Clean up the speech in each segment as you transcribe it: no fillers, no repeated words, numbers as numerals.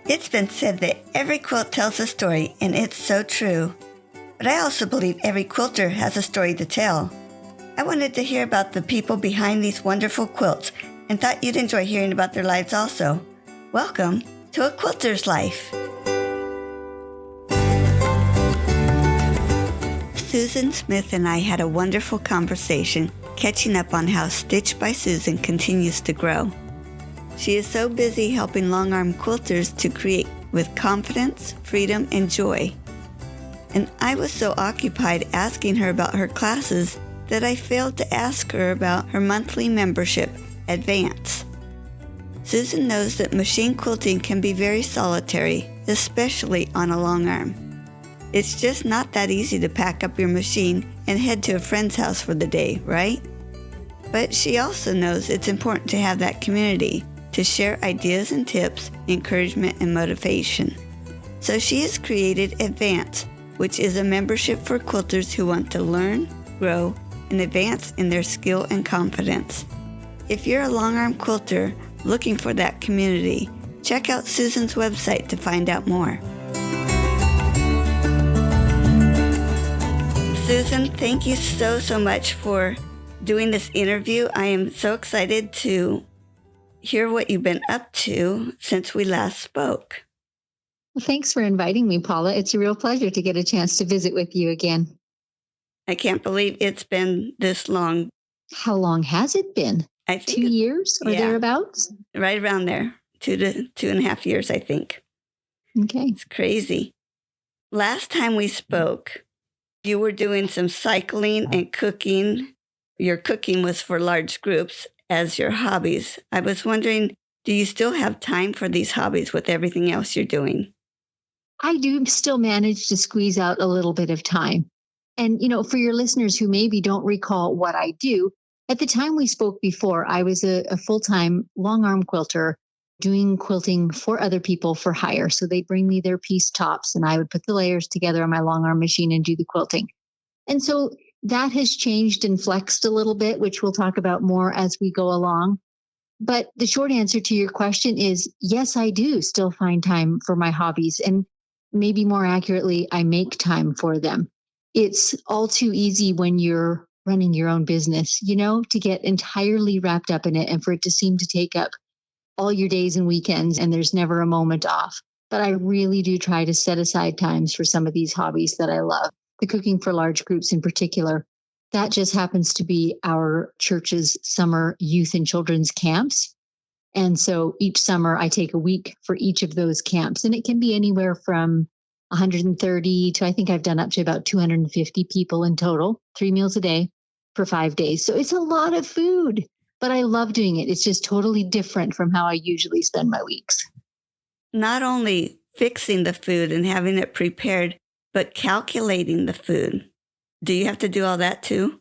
It's been said that every quilt tells a story, and it's so true. But I also believe every quilter has a story to tell. I wanted to hear about the people behind these wonderful quilts and thought you'd enjoy hearing about their lives also. Welcome to A Quilter's Life. Susan Smith and I had a wonderful conversation catching up on how Stitch by Susan continues to grow. She is so busy helping long-arm quilters to create with confidence, freedom, and joy. And I was so occupied asking her about her classes that I failed to ask her about her monthly membership, Advance. Susan knows that machine quilting can be very solitary, especially on a long arm. It's just not that easy to pack up your machine and head to a friend's house for the day, right? But she also knows it's important to have that community to share ideas and tips, encouragement, and motivation. So she has created Advance, which is a membership for quilters who want to learn, grow, and advance in their skill and confidence. If you're a long-arm quilter looking for that community, check out Susan's website to find out more. Susan, thank you so much for doing this interview. I am so excited to hear what you've been up to since we last spoke. Well, thanks for inviting me, Paula. It's a real pleasure to get a chance to visit with you again. I can't believe it's been this long. How long has it been? I think 2 years or thereabouts? Right around there. 2.5 years, I think. Okay. It's crazy. Last time we spoke, you were doing some cycling and cooking. Your cooking was for large groups as your hobbies. I was wondering, do you still have time for these hobbies with everything else you're doing? I do still manage to squeeze out a little bit of time. And, for your listeners who maybe don't recall what I do, at the time we spoke before, I was a full-time long-arm quilter doing quilting for other people for hire. So they'd bring me their piece tops and I would put the layers together on my long-arm machine and do the quilting. And so that has changed and flexed a little bit, which we'll talk about more as we go along. But the short answer to your question is, yes, I do still find time for my hobbies. And maybe more accurately, I make time for them. It's all too easy when you're running your own business, to get entirely wrapped up in it and for it to seem to take up all your days and weekends and there's never a moment off. But I really do try to set aside times for some of these hobbies that I love. The cooking for large groups in particular, that just happens to be our church's summer youth and children's camps. And so each summer I take a week for each of those camps. And it can be anywhere from 130 to I think I've done up to about 250 people in total, 3 meals a day for 5 days. So it's a lot of food, but I love doing it. It's just totally different from how I usually spend my weeks. Not only fixing the food and having it prepared, but calculating the food. Do you have to do all that too?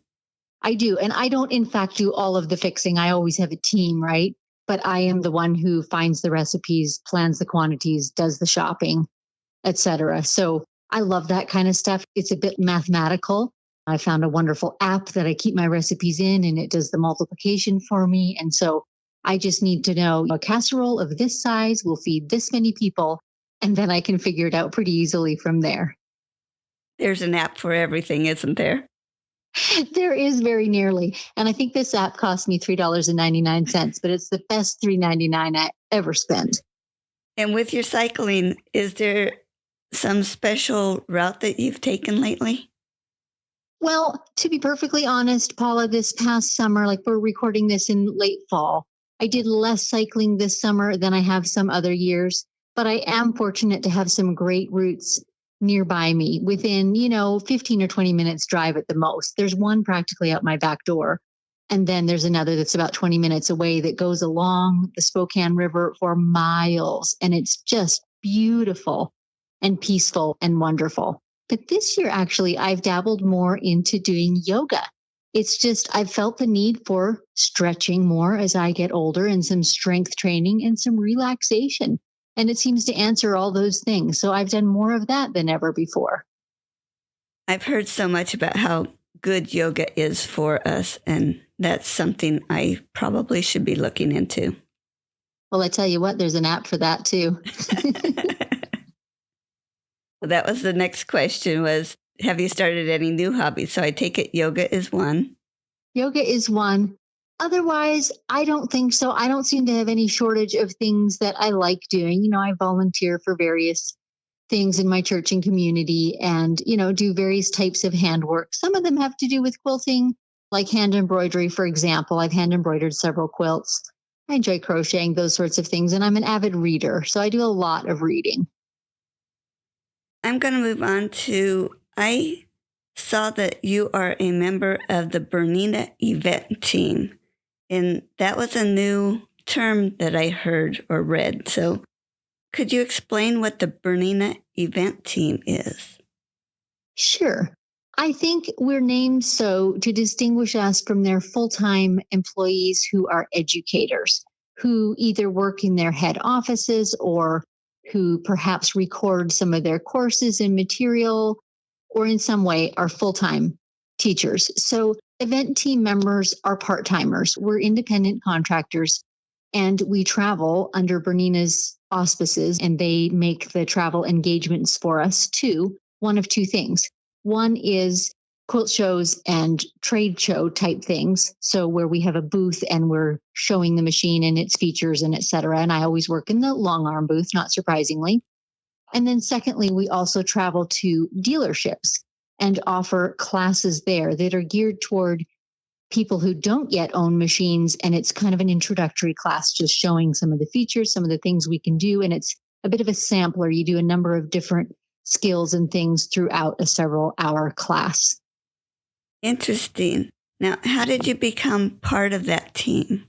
I do. And I don't, in fact, do all of the fixing. I always have a team, right? But I am the one who finds the recipes, plans the quantities, does the shopping, etc. So I love that kind of stuff. It's a bit mathematical. I found a wonderful app that I keep my recipes in and it does the multiplication for me. And so I just need to know a casserole of this size will feed this many people. And then I can figure it out pretty easily from there. There's an app for everything, isn't there? There is very nearly. And I think this app cost me $3.99, but it's the best $3.99 I ever spent. And with your cycling, is there some special route that you've taken lately? Well, to be perfectly honest, Paula, this past summer, like we're recording this in late fall, I did less cycling this summer than I have some other years, but I am fortunate to have some great routes nearby me within, 15 or 20 minutes drive at the most. There's one practically out my back door. And then there's another that's about 20 minutes away that goes along the Spokane River for miles. And it's just beautiful and peaceful and wonderful. But this year, actually, I've dabbled more into doing yoga. It's just, I've felt the need for stretching more as I get older and some strength training and some relaxation. And it seems to answer all those things. So I've done more of that than ever before. I've heard so much about how good yoga is for us, and that's something I probably should be looking into. Well, I tell you what, there's an app for that too. Well, that was the next question was, have you started any new hobbies? So I take it yoga is one. Yoga is one. Otherwise, I don't think so. I don't seem to have any shortage of things that I like doing. I volunteer for various things in my church and community and, do various types of handwork. Some of them have to do with quilting, like hand embroidery, for example. I've hand embroidered several quilts. I enjoy crocheting, those sorts of things. And I'm an avid reader, so I do a lot of reading. I'm going to move on to, I saw that you are a member of the Bernina event team. And that was a new term that I heard or read. So could you explain what the Bernina event team is? Sure. I think we're named so to distinguish us from their full time employees who are educators, who either work in their head offices or who perhaps record some of their courses and material, or in some way are full time teachers. So, event team members are part timers. We're independent contractors and we travel under Bernina's auspices, and they make the travel engagements for us too. One of two things. One is quilt shows and trade show type things. So where we have a booth and we're showing the machine and its features and et cetera. And I always work in the long arm booth, not surprisingly. And then secondly, we also travel to dealerships and offer classes there that are geared toward people who don't yet own machines. And it's kind of an introductory class, just showing some of the features, some of the things we can do. And it's a bit of a sampler. You do a number of different skills and things throughout a several hour class. Interesting. Now, how did you become part of that team?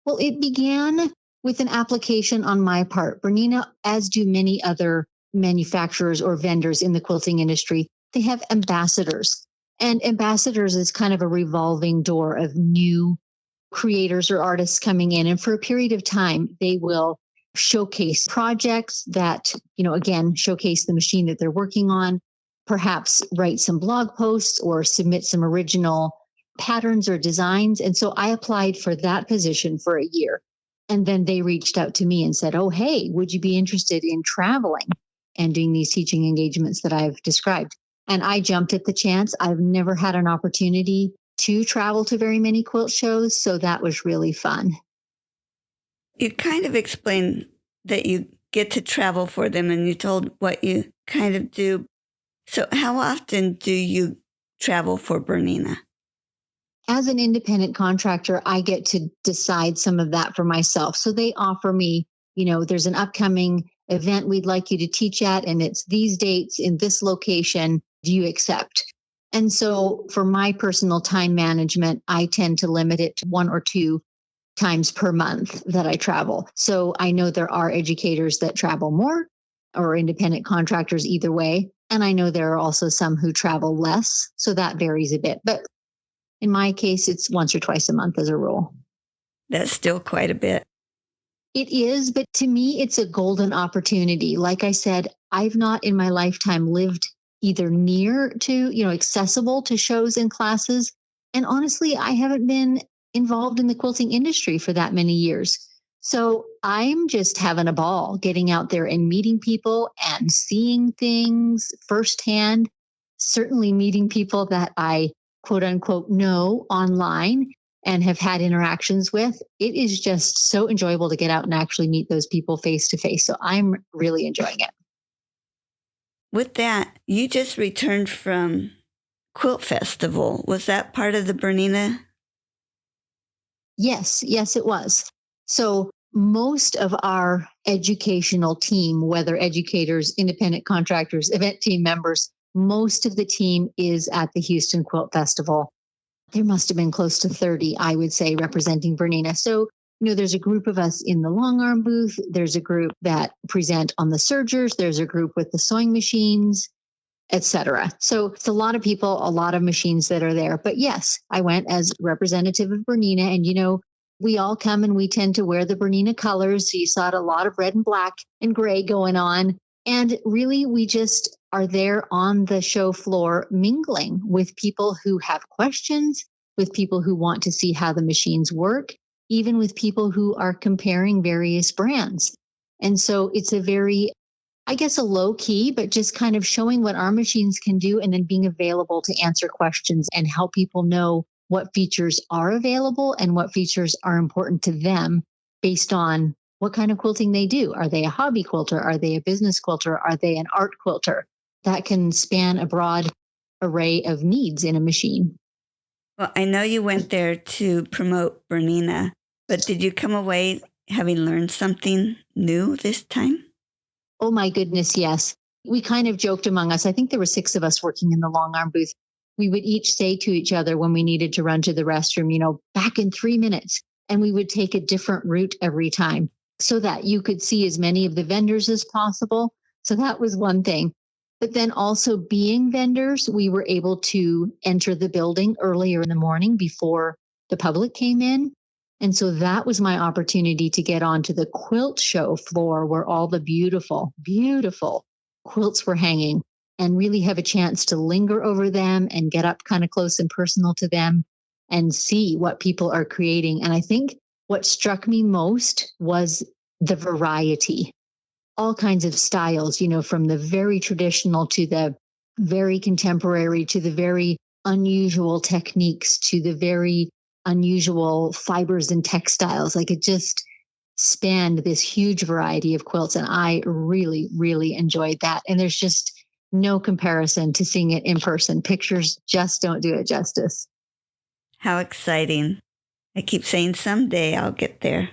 Well, it began with an application on my part. Bernina, as do many other manufacturers or vendors in the quilting industry, they have ambassadors. And ambassadors is kind of a revolving door of new creators or artists coming in. And for a period of time, they will showcase projects that, again, showcase the machine that they're working on, perhaps write some blog posts or submit some original patterns or designs. And so I applied for that position for a year. And then they reached out to me and said, oh, hey, would you be interested in traveling and doing these teaching engagements that I've described? And I jumped at the chance. I've never had an opportunity to travel to very many quilt shows. So that was really fun. You kind of explained that you get to travel for them and you told what you kind of do. So how often do you travel for Bernina? As an independent contractor, I get to decide some of that for myself. So they offer me, there's an upcoming event we'd like you to teach at, and it's these dates in this location. Do you accept? And so for my personal time management, I tend to limit it to 1 or 2 times per month that I travel. So I know there are educators that travel more or independent contractors either way. And I know there are also some who travel less. So that varies a bit. But in my case, it's once or twice a month as a rule. That's still quite a bit. It is, but to me, it's a golden opportunity. Like I said, I've not in my lifetime lived either near to, accessible to shows and classes. And honestly, I haven't been involved in the quilting industry for that many years. So I'm just having a ball getting out there and meeting people and seeing things firsthand, certainly meeting people that I quote unquote know online and have had interactions with. It is just so enjoyable to get out and actually meet those people face to face. So I'm really enjoying it. With that, you just returned from Quilt Festival. Was that part of the Bernina? Yes, it was. So most of our educational team, whether educators, independent contractors, event team members, most of the team is at the Houston Quilt Festival. There must have been close to 30, I would say, representing Bernina. So, there's a group of us in the long arm booth. There's a group that present on the sergers. There's a group with the sewing machines, etc. So it's a lot of people, a lot of machines that are there. But yes, I went as representative of Bernina. And, we all come and we tend to wear the Bernina colors. So you saw a lot of red and black and gray going on. And really, we just are there on the show floor mingling with people who have questions, with people who want to see how the machines work. even with people who are comparing various brands. And so it's a very, I guess, a low key, but just kind of showing what our machines can do and then being available to answer questions and help people know what features are available and what features are important to them based on what kind of quilting they do. Are they a hobby quilter? Are they a business quilter? Are they an art quilter? That can span a broad array of needs in a machine. Well, I know you went there to promote Bernina, but did you come away having learned something new this time? Oh my goodness, yes. We kind of joked among us. I think there were 6 of us working in the long arm booth. We would each say to each other when we needed to run to the restroom, back in 3 minutes. And we would take a different route every time so that you could see as many of the vendors as possible. So that was one thing. But then also being vendors, we were able to enter the building earlier in the morning before the public came in. And so that was my opportunity to get onto the quilt show floor where all the beautiful, beautiful quilts were hanging and really have a chance to linger over them and get up kind of close and personal to them and see what people are creating. And I think what struck me most was the variety, all kinds of styles, from the very traditional to the very contemporary to the very unusual techniques to the very unusual fibers and textiles. Like it just spanned this huge variety of quilts. And I really, really enjoyed that. And there's just no comparison to seeing it in person. Pictures just don't do it justice. How exciting. I keep saying someday I'll get there.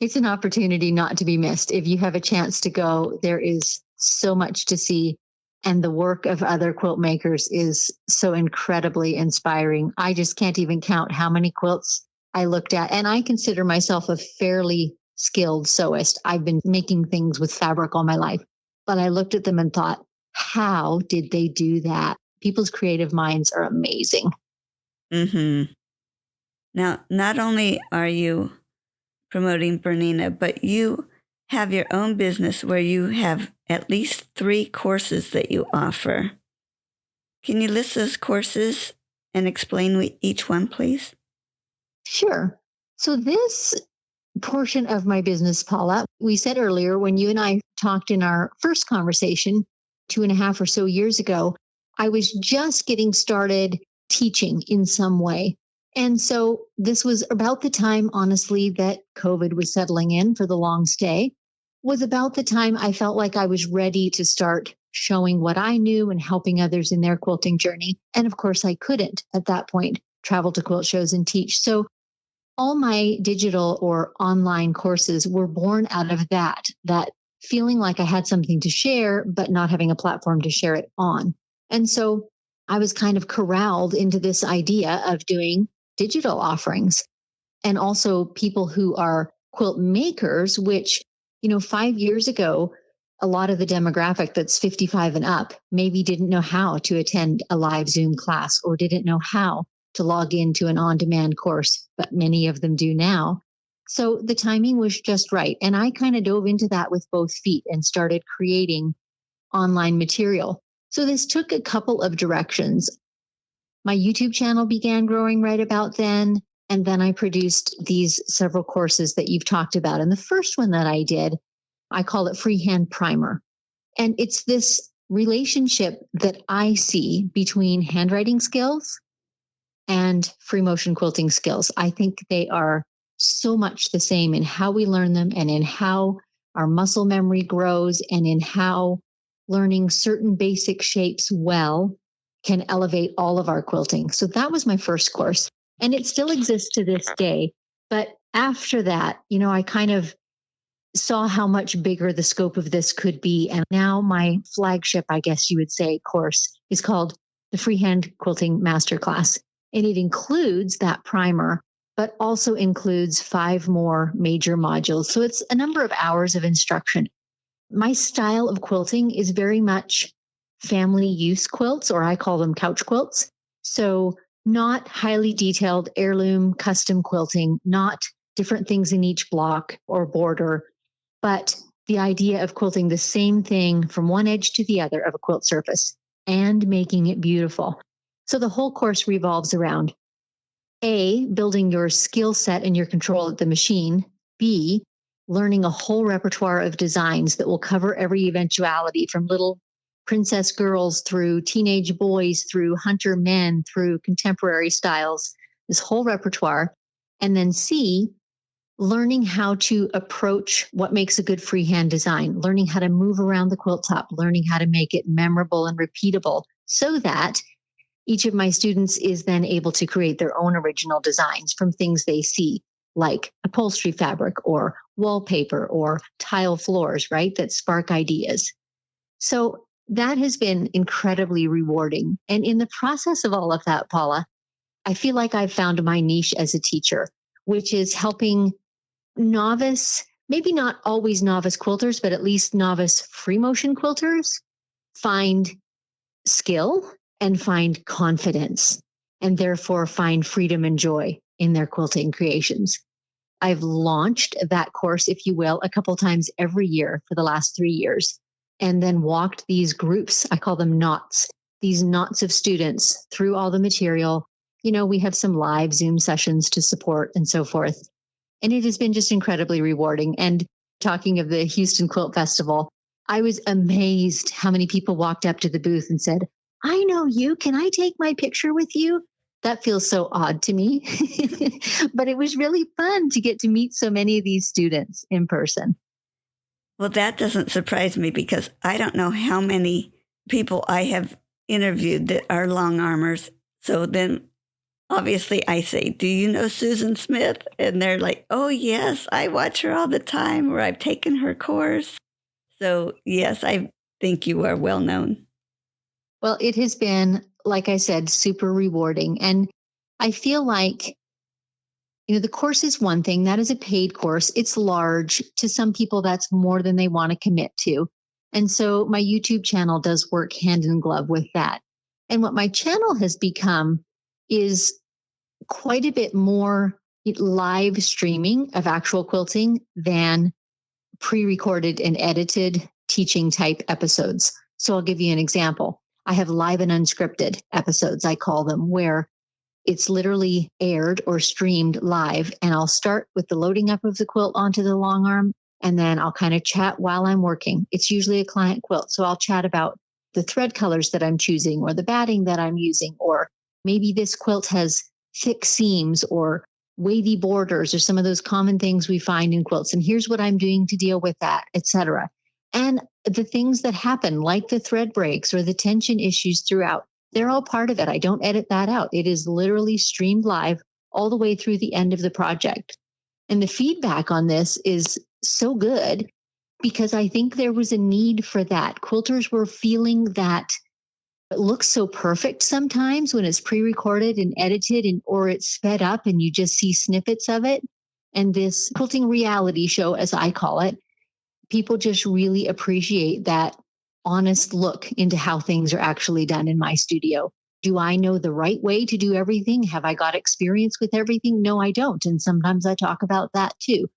It's an opportunity not to be missed. If you have a chance to go, there is so much to see. And the work of other quilt makers is so incredibly inspiring. I just can't even count how many quilts I looked at. And I consider myself a fairly skilled sewist. I've been making things with fabric all my life. But I looked at them and thought, how did they do that? People's creative minds are amazing. Mm-hmm. Now, not only are you promoting Bernina, but you have your own business where you have at least 3 courses that you offer. Can you list those courses and explain each one, please? Sure. So this portion of my business, Paula, we said earlier when you and I talked in our first conversation 2.5 or so years ago, I was just getting started teaching in some way. And so this was about the time, honestly, that COVID was settling in for the long stay, was about the time I felt like I was ready to start showing what I knew and helping others in their quilting journey. And of course, I couldn't at that point travel to quilt shows and teach. So all my digital or online courses were born out of that feeling like I had something to share, but not having a platform to share it on. And so I was kind of corralled into this idea of doing digital offerings and also people who are quilt makers, which, 5 years ago, a lot of the demographic that's 55 and up maybe didn't know how to attend a live Zoom class or didn't know how to log into an on-demand course, but many of them do now. So the timing was just right. And I kind of dove into that with both feet and started creating online material. So this took a couple of directions. My YouTube channel began growing right about then. And then I produced these several courses that you've talked about. And the first one that I did, I call it Freehand Primer. And it's this relationship that I see between handwriting skills and free motion quilting skills. I think they are so much the same in how we learn them and in how our muscle memory grows and in how learning certain basic shapes well can elevate all of our quilting. So that was my first course. And it still exists to this day. But after that, I kind of saw how much bigger the scope of this could be. And now my flagship, I guess you would say, course is called the Freehand Quilting Masterclass. And it includes that primer, but also includes 5 more major modules. So it's a number of hours of instruction. My style of quilting is very much family use quilts, or I call them couch quilts. So not highly detailed heirloom custom quilting, not different things in each block or border, but the idea of quilting the same thing from one edge to the other of a quilt surface and making it beautiful. So the whole course revolves around A, building your skill set and your control at the machine. B, learning a whole repertoire of designs that will cover every eventuality from little princess girls through teenage boys, through hunter men, through contemporary styles, this whole repertoire. And then C, learning how to approach what makes a good freehand design, learning how to move around the quilt top, learning how to make it memorable and repeatable so that each of my students is then able to create their own original designs from things they see, like upholstery fabric or wallpaper or tile floors, right? That spark ideas. So that has been incredibly rewarding. And in the process of all of that, Paula, I feel like I've found my niche as a teacher, which is helping novice, maybe not always novice quilters, but at least novice free motion quilters find skill and find confidence, and therefore find freedom and joy in their quilting creations. I've launched that course, if you will, a couple times every year for the last 3 years, and then walked these groups, I call them knots, these knots of students through all the material. You know, we have some live Zoom sessions to support and so forth. And it has been just incredibly rewarding. And talking of the Houston Quilt Festival, I was amazed how many people walked up to the booth and said, I know you. Can I take my picture with you? That feels so odd to me. But it was really fun to get to meet so many of these students in person. Well, that doesn't surprise me because I don't know how many people I have interviewed that are long armers. So then obviously I say, do you know Susan Smith? And they're like, oh, yes, I watch her all the time, or I've taken her course. So yes, I think you are well known. Well, it has been, like I said, super rewarding. And I feel like, you know, the course is one thing. That is a paid course. It's large. To some people, that's more than they want to commit to. And so my YouTube channel does work hand in glove with that. And what my channel has become is quite a bit more live streaming of actual quilting than pre-recorded and edited teaching type episodes. So I'll give you an example. I have live and unscripted episodes, I call them, where it's literally aired or streamed live. And I'll start with the loading up of the quilt onto the long arm, and then I'll kind of chat while I'm working. It's usually a client quilt. So I'll chat about the thread colors that I'm choosing or the batting that I'm using, or maybe this quilt has thick seams or wavy borders or some of those common things we find in quilts. And here's what I'm doing to deal with that, etc. And the things that happen, like the thread breaks or the tension issues throughout, they're all part of it. I don't edit that out. It is literally streamed live all the way through the end of the project. And the feedback on this is so good because I think there was a need for that. Quilters were feeling that it looks so perfect sometimes when it's pre-recorded and edited, and or it's sped up and you just see snippets of it. And this quilting reality show, as I call it, people just really appreciate that honest look into how things are actually done in my studio. Do I know the right way to do everything? Have I got experience with everything? No, I don't. And sometimes I talk about that too.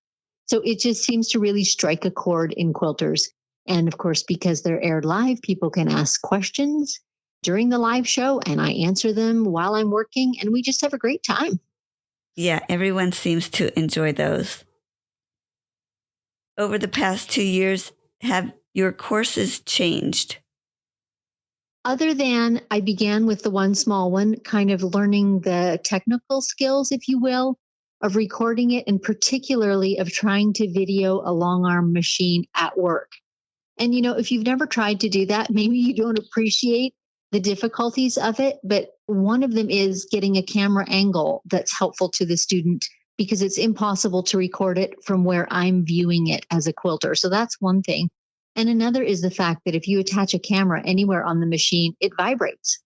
So it just seems to really strike a chord in quilters. And of course, because they're aired live, people can ask questions during the live show and I answer them while I'm working, and we just have a great time. Yeah, everyone seems to enjoy those. Over the past 2 years, have your courses changed? Other than I began with the one small one, kind of learning the technical skills, if you will, of recording it, and particularly of trying to video a long arm machine at work. And, you know, if you've never tried to do that, maybe you don't appreciate the difficulties of it. But one of them is getting a camera angle that's helpful to the student, because it's impossible to record it from where I'm viewing it as a quilter. So that's one thing. And another is the fact that if you attach a camera anywhere on the machine, it vibrates.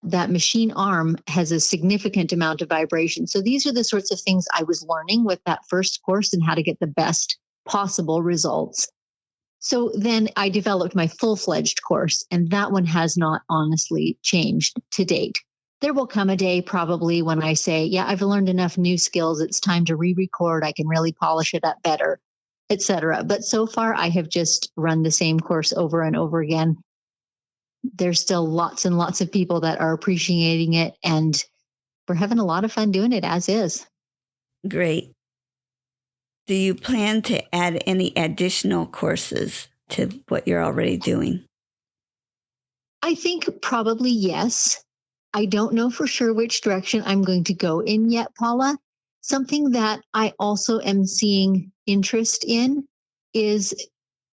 That machine arm has a significant amount of vibration. So these are the sorts of things I was learning with that first course and how to get the best possible results. So then I developed my full-fledged course, and that one has not honestly changed to date. There will come a day probably when I say, yeah, I've learned enough new skills. It's time to re-record. I can really polish it up better, etc. But so far, I have just run the same course over and over again. There's still lots and lots of people that are appreciating it. And we're having a lot of fun doing it as is. Great. Do you plan to add any additional courses to what you're already doing? I think probably yes. I don't know for sure which direction I'm going to go in yet, Paula. Something that I also am seeing interest in is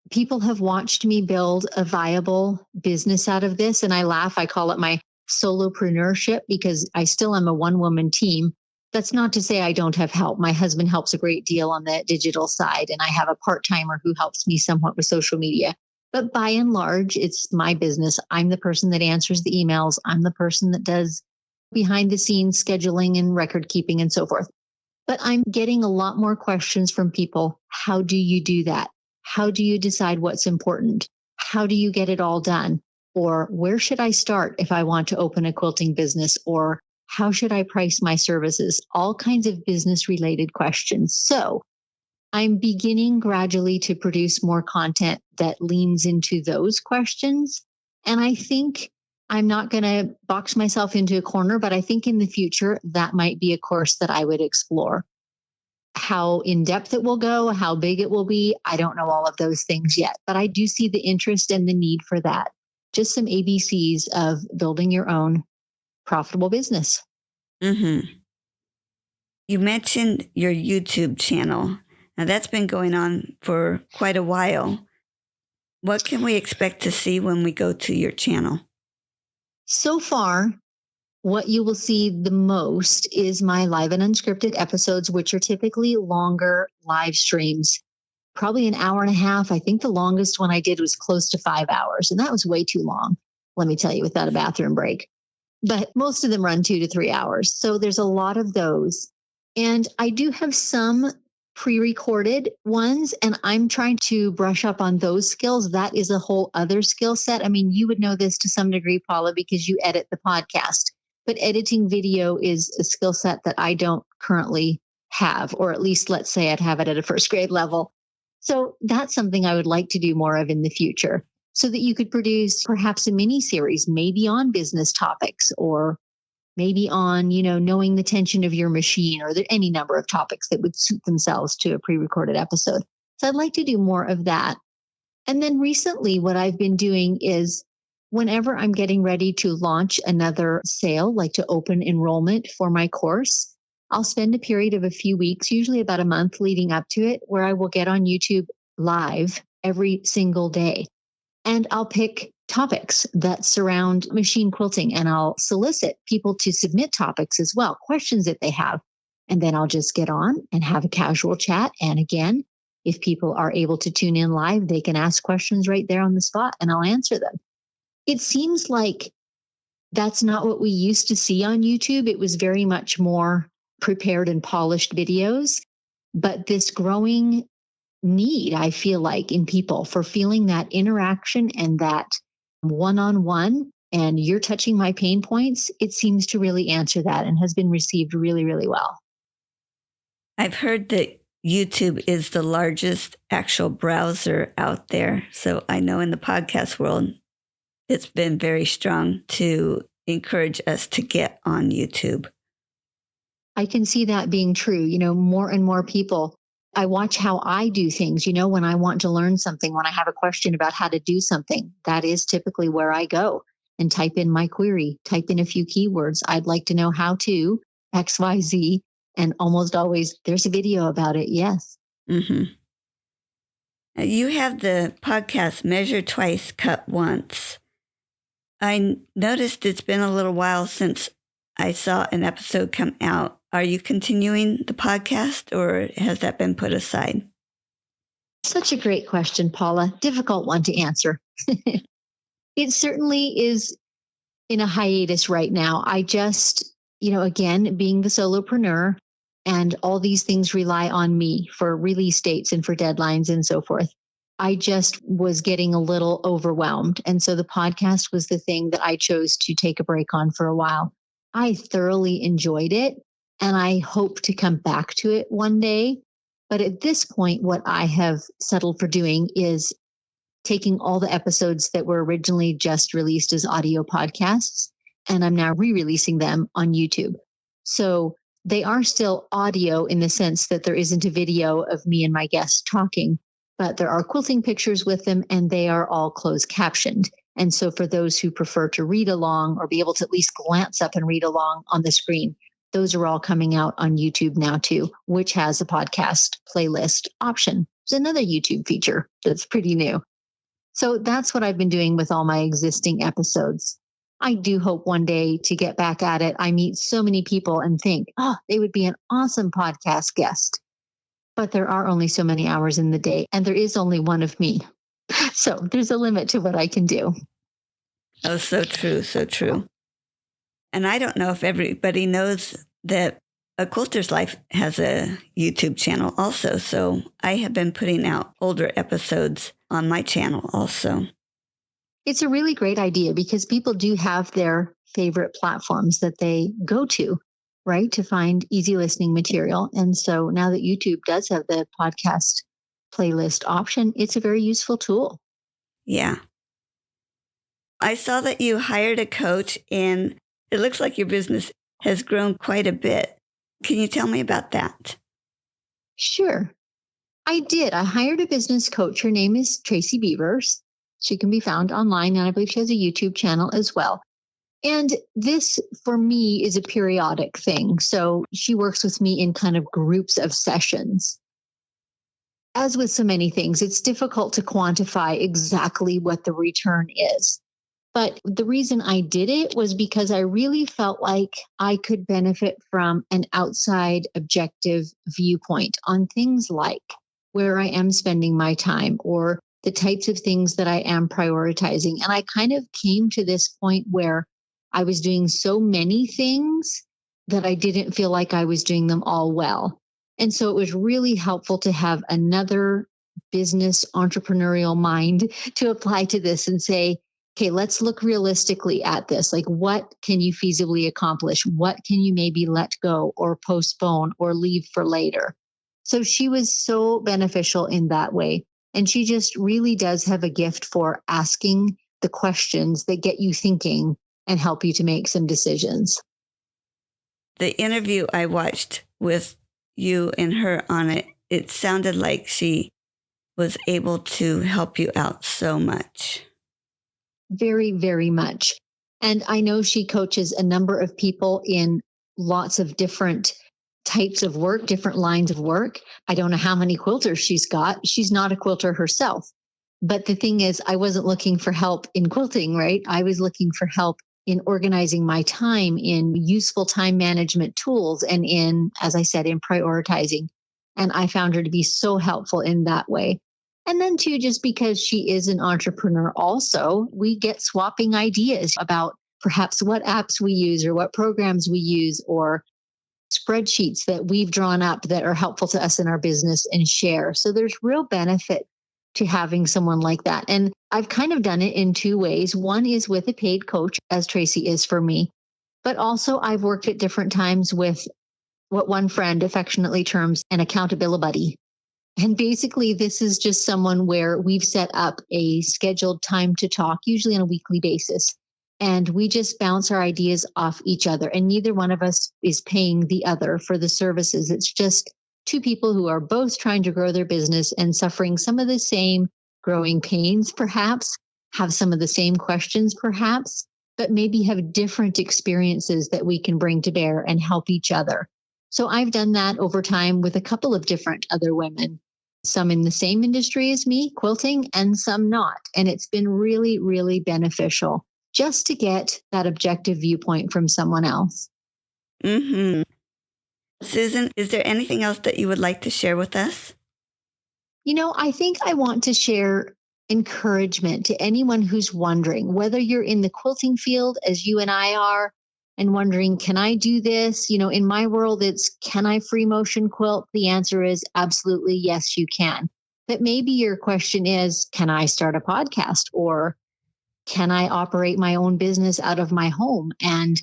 people have watched me build a viable business out of this. And I laugh, I call it my solopreneurship because I still am a one-woman team. That's not to say I don't have help. My husband helps a great deal on the digital side, and I have a part-timer who helps me somewhat with social media. But by and large, it's my business. I'm the person that answers the emails. I'm the person that does behind the scenes scheduling and record keeping and so forth. But I'm getting a lot more questions from people. How do you do that? How do you decide what's important? How do you get it all done? Or where should I start if I want to open a quilting business? Or how should I price my services? All kinds of business related questions. So I'm beginning gradually to produce more content that leans into those questions. And I think I'm not going to box myself into a corner, but I think in the future, that might be a course that I would explore. How in depth it will go, how big it will be, I don't know all of those things yet, but I do see the interest and the need for that. Just some ABCs of building your own profitable business. Mm-hmm. You mentioned your YouTube channel. Now, that's been going on for quite a while. What can we expect to see when we go to your channel? So far, what you will see the most is my live and unscripted episodes, which are typically longer live streams, probably an hour and a half. I think the longest one I did was close to 5 hours, and that was way too long, let me tell you, without a bathroom break. But most of them run 2 to 3 hours. So there's a lot of those. And I do have some pre-recorded ones, and I'm trying to brush up on those skills. That is a whole other skill set. I mean, you would know this to some degree, Paula, because you edit the podcast. But editing video is a skill set that I don't currently have, or at least let's say I'd have it at a first grade level. So that's something I would like to do more of in the future, so that you could produce perhaps a mini series, maybe on business topics, or maybe on, knowing the tension of your machine, or any number of topics that would suit themselves to a pre-recorded episode. So I'd like to do more of that. And then recently, what I've been doing is whenever I'm getting ready to launch another sale, like to open enrollment for my course, I'll spend a period of a few weeks, usually about a month leading up to it, where I will get on YouTube live every single day. And I'll pick topics that surround machine quilting, and I'll solicit people to submit topics as well, questions that they have. And then I'll just get on and have a casual chat. And again, if people are able to tune in live, they can ask questions right there on the spot and I'll answer them. It seems like that's not what we used to see on YouTube. It was very much more prepared and polished videos. But this growing need, I feel like, in people for feeling that interaction and that one-on-one, and you're touching my pain points, it seems to really answer that and has been received really, really well. I've heard that YouTube is the largest actual browser out there. So I know in the podcast world, it's been very strong to encourage us to get on YouTube. I can see that being true. More and more people. I watch how I do things, when I want to learn something, when I have a question about how to do something, that is typically where I go and type in my query, type in a few keywords. I'd like to know how to XYZ. And almost always there's a video about it. Yes. Mm-hmm. You have the podcast Measure Twice, Cut Once. I noticed it's been a little while since I saw an episode come out. Are you continuing the podcast, or has that been put aside? Such a great question, Paula. Difficult one to answer. It certainly is in a hiatus right now. I just, again, being the solopreneur, and all these things rely on me for release dates and for deadlines and so forth. I just was getting a little overwhelmed. And so the podcast was the thing that I chose to take a break on for a while. I thoroughly enjoyed it, and I hope to come back to it one day. But at this point, what I have settled for doing is taking all the episodes that were originally just released as audio podcasts, and I'm now re-releasing them on YouTube. So they are still audio in the sense that there isn't a video of me and my guests talking, but there are quilting pictures with them and they are all closed captioned. And so for those who prefer to read along or be able to at least glance up and read along on the screen, those are all coming out on YouTube now too, which has a podcast playlist option. It's another YouTube feature that's pretty new. So that's what I've been doing with all my existing episodes. I do hope one day to get back at it. I meet so many people and think, oh, they would be an awesome podcast guest. But there are only so many hours in the day, and there is only one of me. So there's a limit to what I can do. Oh, so true, so true. And I don't know if everybody knows that A Quilter's Life has a YouTube channel also. So I have been putting out older episodes on my channel also. It's a really great idea because people do have their favorite platforms that they go to, right, to find easy listening material. And so now that YouTube does have the podcast playlist option, it's a very useful tool. Yeah. I saw that you hired a coach and it looks like your business has grown quite a bit. Can you tell me about that? Sure. I did. I hired a business coach. Her name is Tracy Beavers. She can be found online, and I believe she has a YouTube channel as well. And this, for me, is a periodic thing. So she works with me in kind of groups of sessions. As with so many things, it's difficult to quantify exactly what the return is. But the reason I did it was because I really felt like I could benefit from an outside objective viewpoint on things like where I am spending my time or the types of things that I am prioritizing. And I kind of came to this point where I was doing so many things that I didn't feel like I was doing them all well. And so it was really helpful to have another business entrepreneurial mind to apply to this and say, okay, let's look realistically at this. Like, what can you feasibly accomplish? What can you maybe let go or postpone or leave for later? So she was so beneficial in that way. And she just really does have a gift for asking the questions that get you thinking and help you to make some decisions. The interview I watched with you and her on it, it sounded like she was able to help you out so much. Very, very much. And I know she coaches a number of people in lots of different types of work, different lines of work. I don't know how many quilters she's got. She's not a quilter herself. But the thing is, I wasn't looking for help in quilting, right? I was looking for help in organizing my time, in useful time management tools, and in, as I said, in prioritizing. And I found her to be so helpful in that way. And then too, just because she is an entrepreneur also, we get swapping ideas about perhaps what apps we use or what programs we use or spreadsheets that we've drawn up that are helpful to us in our business and share. So there's real benefit to having someone like that. And I've kind of done it in two ways. One is with a paid coach, as Tracy is for me, but also I've worked at different times with what one friend affectionately terms an accountability buddy. And basically, this is just someone where we've set up a scheduled time to talk, usually on a weekly basis. And we just bounce our ideas off each other. And neither one of us is paying the other for the services. It's just two people who are both trying to grow their business and suffering some of the same growing pains, perhaps, have some of the same questions, perhaps, but maybe have different experiences that we can bring to bear and help each other. So I've done that over time with a couple of different other women, some in the same industry as me, quilting, and some not. And it's been really, really beneficial just to get that objective viewpoint from someone else. Mm-hmm. Susan, is there anything else that you would like to share with us? You know, I think I want to share encouragement to anyone who's wondering, whether you're in the quilting field as you and I are, and wondering, can I do this? You know, in my world, it's, can I free motion quilt? The answer is absolutely yes, you can. But maybe your question is, can I start a podcast? Or can I operate my own business out of my home? And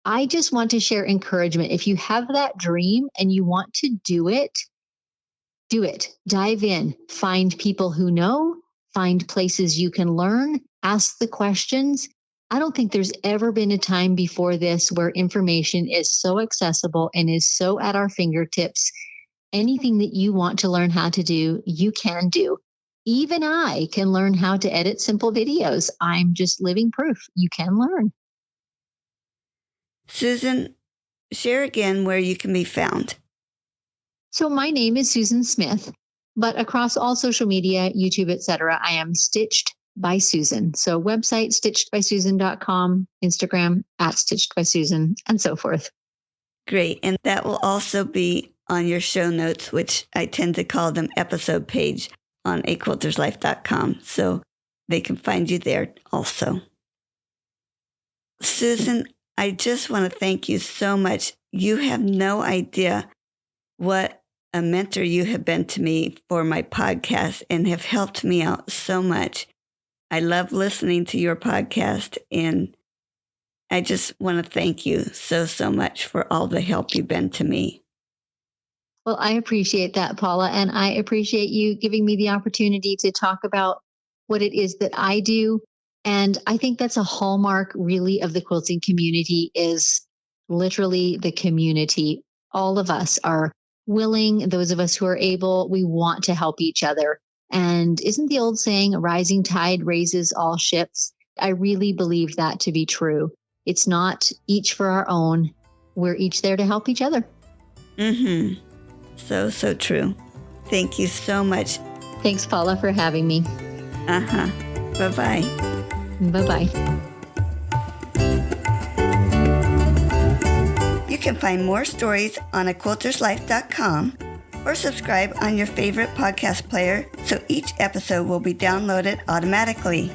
I just want to share encouragement. If you have that dream and you want to do it, do it. Dive in. Find people who know, find places you can learn, ask the questions, I don't think there's ever been a time before this where information is so accessible and is so at our fingertips. Anything that you want to learn how to do, you can do. Even I can learn how to edit simple videos. I'm just living proof. You can learn. Susan, share again where you can be found. So my name is Susan Smith, but across all social media, YouTube, etc., I am Stitched by Susan. So website, stitchedbysusan.com, Instagram, @stitchedbysusan, and so forth. Great. And that will also be on your show notes, which I tend to call them episode page on aquilterslife.com. So they can find you there also. Susan, I just want to thank you so much. You have no idea what a mentor you have been to me for my podcast and have helped me out so much. I love listening to your podcast, and I just want to thank you so much for all the help you've been to me. Well, I appreciate that, Paula, and I appreciate you giving me the opportunity to talk about what it is that I do. And I think that's a hallmark really of the quilting community, is literally the community. All of us are willing, those of us who are able, we want to help each other. And isn't the old saying, a rising tide raises all ships? I really believe that to be true. It's not each for our own. We're each there to help each other. Mm-hmm. So true. Thank you so much. Thanks, Paula, for having me. Uh-huh. Bye-bye. Bye-bye. You can find more stories on aquilterslife.com or subscribe on your favorite podcast player so each episode will be downloaded automatically.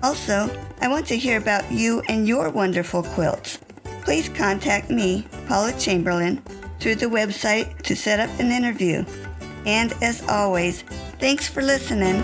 Also, I want to hear about you and your wonderful quilts. Please contact me, Paula Chamberlain, through the website to set up an interview. And as always, thanks for listening.